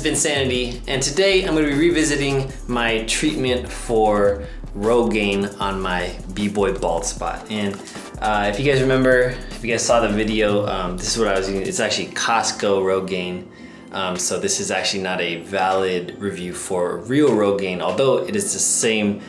is VincaniTV, and today I'm going to be revisiting my treatment for Rogain on my B-Boy bald spot. And if you guys remember, if you guys saw the video, this is what I was using. It's actually Costco Rogain. So this is actually not a valid review for real Rogain, although it is the same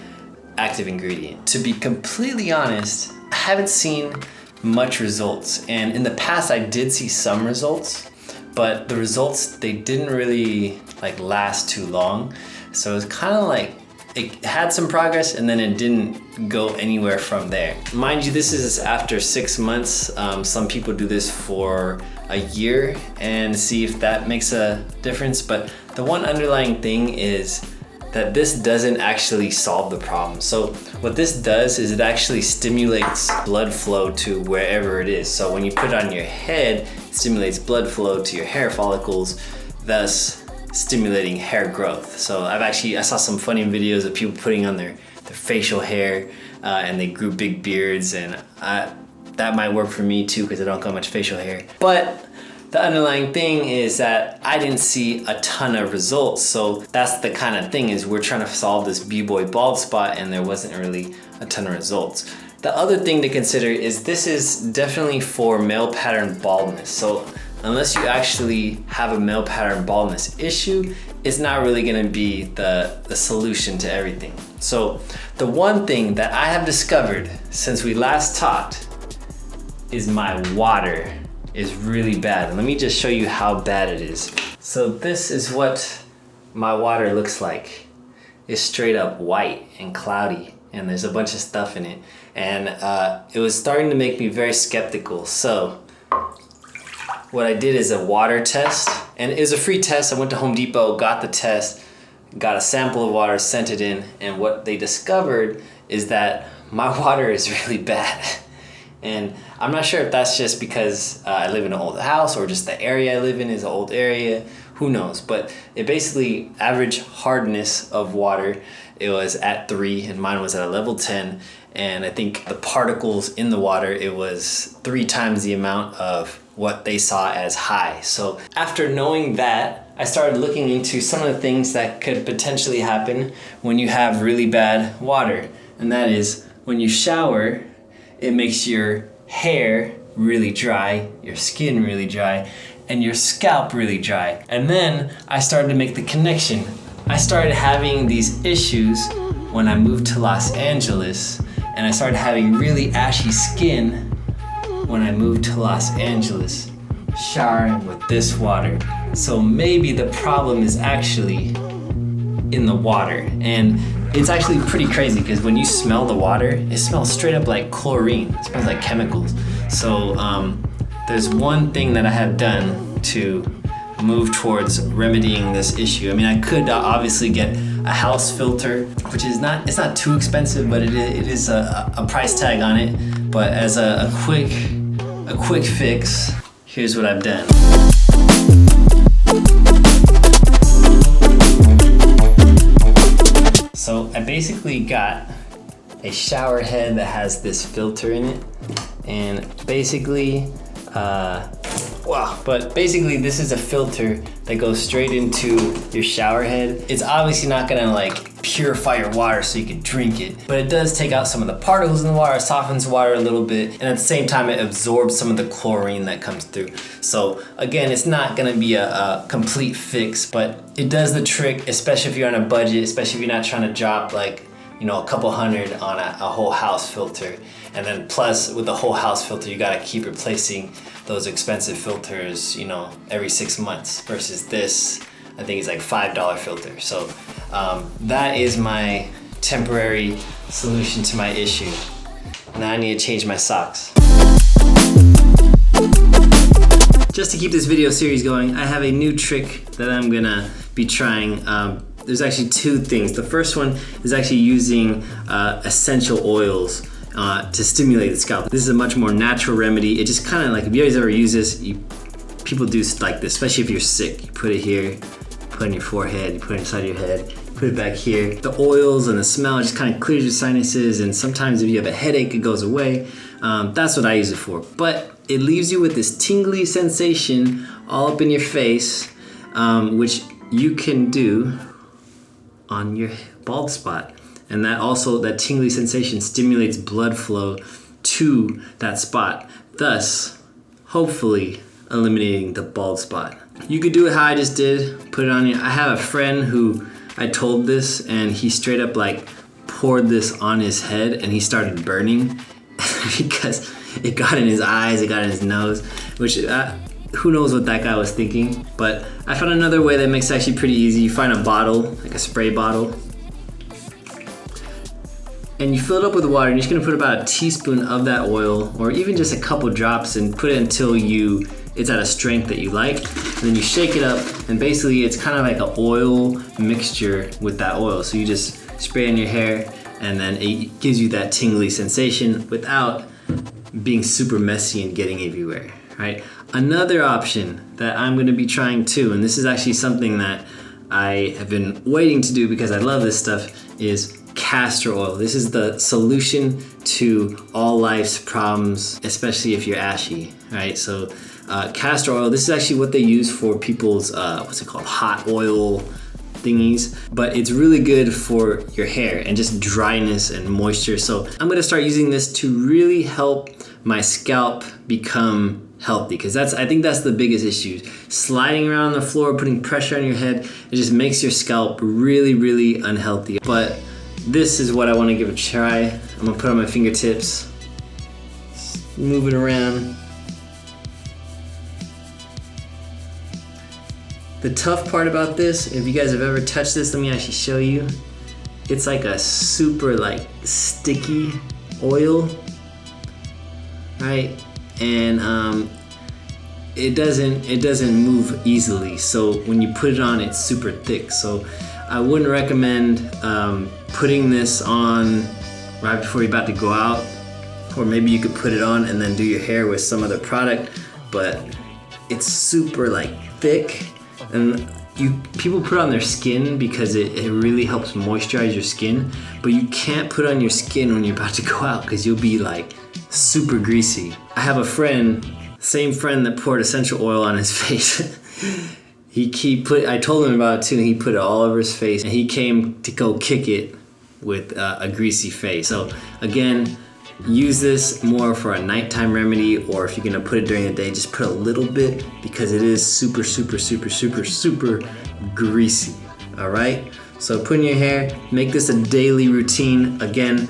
active ingredient. To be completely honest, I haven't seen much results, and in the past I did see some results, but the results, they didn't really last too long. So it's kind of like it had some progress and then it didn't go anywhere from there. Mind you, this is after 6 months. Some people do this for a year and see if that makes a difference. But the one underlying thing is that this doesn't actually solve the problem. So what this does is it actually stimulates blood flow to wherever it is. So when you put it on your head, it stimulates blood flow to your hair follicles, thus stimulating hair growth. So I saw some funny videos of people putting on their facial hair and they grew big beards, and that might work for me too because I don't got much facial hair. But the underlying thing is that I didn't see a ton of results. So that's the kind of thing, is we're trying to solve this B-Boy bald spot and there wasn't really a ton of results. The other thing to consider is this is definitely for male pattern baldness. So unless you actually have a male pattern baldness issue, it's not really gonna be the solution to everything. So the one thing that I have discovered since we last talked is my water is really bad. And let me just show you how bad it is. So this is what my water looks like. It's straight up white and cloudy, and there's a bunch of stuff in it. And it was starting to make me very skeptical. So what I did is a water test, and it was a free test. I went to Home Depot, got the test, got a sample of water, sent it in, and what they discovered is that my water is really bad. And I'm not sure if that's just because I live in an old house or just the area I live in is an old area, who knows. But it basically, average hardness of water, it was at 3 and mine was at a level 10. And I think the particles in the water, it was 3 times the amount of what they saw as high. So after knowing that, I started looking into some of the things that could potentially happen when you have really bad water. And that is, when you shower, it makes your hair really dry, your skin really dry, and your scalp really dry. And then I started to make the connection. I started having these issues when I moved to Los Angeles, and I started having really ashy skin when I moved to Los Angeles, showering with this water. So maybe the problem is actually in the water. And it's actually pretty crazy because when you smell the water, it smells straight up like chlorine. It smells like chemicals. So there's one thing that I have done to move towards remedying this issue. I mean, I could obviously get a house filter, which is it's not too expensive, but it is a price tag on it. But as a quick fix, here's what I've done. So I basically got a shower head that has this filter in it, and basically, this is a filter that goes straight into your shower head. It's obviously not gonna purify your water so you can drink it, but it does take out some of the particles in the water, softens water a little bit, and at the same time it absorbs some of the chlorine that comes through. So again, it's not gonna be a complete fix, but it does the trick, especially if you're on a budget, especially if you're not trying to drop a couple $100 on a whole house filter. And then plus with the whole house filter, you gotta keep replacing those expensive filters, every 6 months, versus this, I think it's like $5 filter. So that is my temporary solution to my issue. Now I need to change my socks. Just to keep this video series going, I have a new trick that I'm gonna be trying. There's actually 2 things. The first one is actually using essential oils to stimulate the scalp. This is a much more natural remedy. It just kind of if you guys ever use this, people do like this, especially if you're sick. You put it here, put it on your forehead, you put it inside your head, put it back here. The oils and the smell just kind of clears your sinuses, and sometimes if you have a headache, it goes away. That's what I use it for. But it leaves you with this tingly sensation all up in your face, which you can do on your bald spot. And that tingly sensation stimulates blood flow to that spot, thus hopefully eliminating the bald spot. You could do it how I just did, put it on you. I have a friend who I told this, and he straight up like poured this on his head and he started burning because it got in his eyes, it got in his nose, which who knows what that guy was thinking. But I found another way that makes it actually pretty easy. You find a bottle, like a spray bottle, and you fill it up with water, and you're just gonna put about a teaspoon of that oil, or even just a couple drops, and put it until it's at a strength that you like. And then you shake it up, and basically it's kind of like an oil mixture with that oil. So you just spray in your hair, and then it gives you that tingly sensation without being super messy and getting everywhere, right? Another option that I'm gonna be trying too, and this is actually something that I have been waiting to do because I love this stuff, is castor oil. This is the solution to all life's problems, especially if you're ashy, right? So castor oil, this is actually what they use for people's, hot oil thingies, but it's really good for your hair and just dryness and moisture. So I'm gonna start using this to really help my scalp become healthy, because I think that's the biggest issue. Sliding around on the floor, putting pressure on your head, it just makes your scalp really, really unhealthy. But this is what I want to give a try. I'm gonna put on my fingertips, move it around. The tough part about this, if you guys have ever touched this, let me actually show you. It's like a super sticky oil, right? And it doesn't move easily. So when you put it on, it's super thick. So I wouldn't recommend putting this on right before you're about to go out, or maybe you could put it on and then do your hair with some other product, but it's super thick, and people put it on their skin because it really helps moisturize your skin, but you can't put it on your skin when you're about to go out because you'll be super greasy. I have a friend, same friend that poured essential oil on his face. I told him about it too, and he put it all over his face, and he came to go kick it with a greasy face. So again, use this more for a nighttime remedy, or if you're gonna put it during the day, just put a little bit because it is super, super, super, super, super greasy, all right? So put in your hair, make this a daily routine. Again,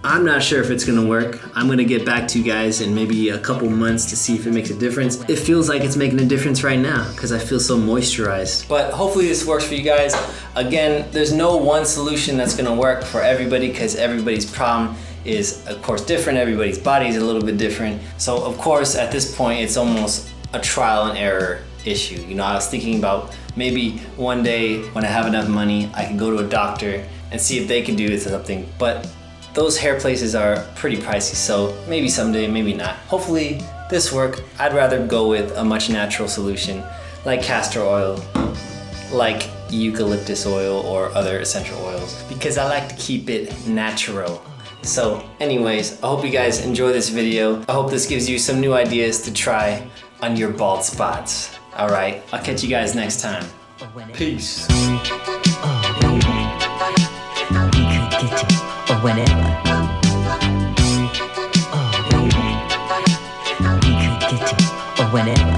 I'm not sure if it's gonna work. I'm gonna get back to you guys in maybe a couple months to see if it makes a difference. It feels like it's making a difference right now because I feel so moisturized. But hopefully this works for you guys. Again, there's no one solution that's gonna work for everybody because everybody's problem is of course different. Everybody's body is a little bit different. So of course at this point it's almost a trial and error issue. I was thinking about maybe one day when I have enough money, I can go to a doctor and see if they can do something. But those hair places are pretty pricey, so maybe someday, maybe not. Hopefully this works. I'd rather go with a much natural solution like castor oil, like eucalyptus oil or other essential oils, because I like to keep it natural. So anyways, I hope you guys enjoy this video. I hope this gives you some new ideas to try on your bald spots. All right, I'll catch you guys next time. Peace. Whenever. Oh, baby. We could get to, or whenever.